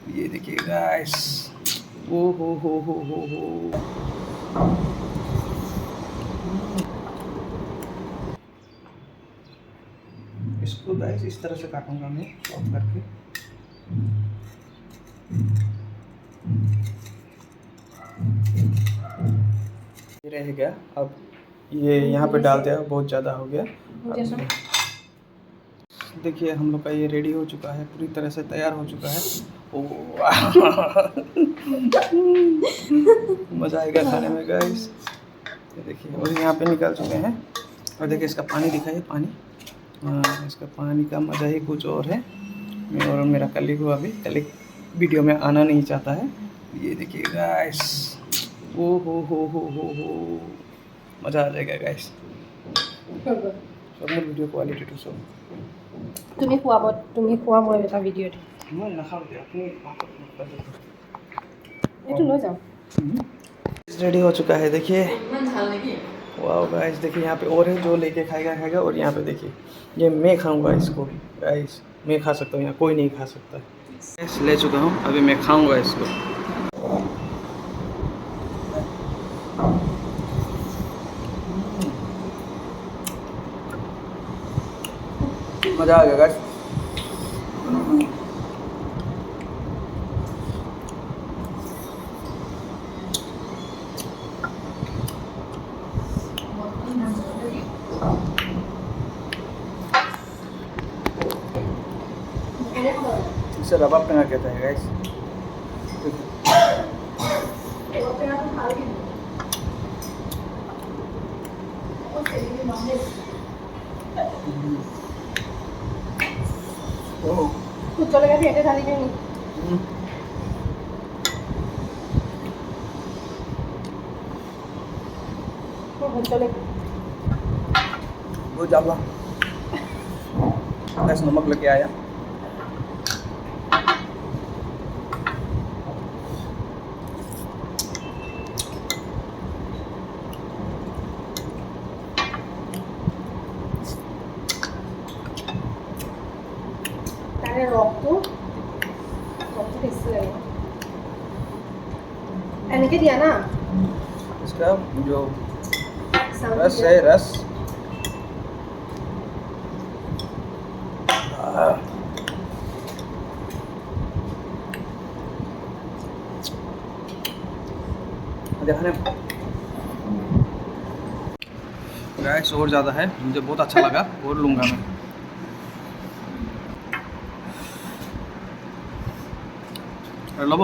ये देखिए गाइस, ओ हो। इसको गाइस इस तरह से काटूंगा मैं चॉप करके। ये रहेगा। अब ये यहाँ पे डाल दिया, बहुत ज़्यादा हो गया। देखिए हम लोग का ये रेडी हो चुका है, पूरी तरह से तैयार हो चुका है। ओ मज़ा आएगा खाने में गाइस। ये देखिए, और यहाँ पे निकल चुके हैं। और देखिए इसका पानी दिखाइए, पानी। इसका पानी का मज़ा ही कुछ और है। मैं और मेरा कलीग को अभी वीडियो में आना नहीं चाहता है। ये देखिए गाइस, ओ हो, मज़ा आ जाएगा गाइस। सब वीडियो क्वालिटी टू सब তুমি খোৱা মই এটা ভিডিঅ' দিম। मैं नखा अपनी এইটো লৈ যাওঁ। रेडी हो चुका है देखिए। वाह गाइस, देखिए यहाँ पे और है, जो लेके खाएगा। और यहाँ पे देखिए, ये मैं खाऊंगा इसको गाइस। मैं खा सकता हूँ, यहाँ कोई नहीं खा सकता। गाइस ले चुका हूँ, अभी मैं खाऊंगा इसको। मज़ा आ गया गाइस। इसे रवा पेड़ा कहते हैं गाइस। চলে গেছে, এটা ঢালি দিই। चले वो ज़्यादा बस नमक लेके आया। এনেকে দিয়া ना इसका जो रस है, रस देखने गाइस और ज़्यादा है, मुझे बहुत अच्छा लगा, और लूँगा मैं। लो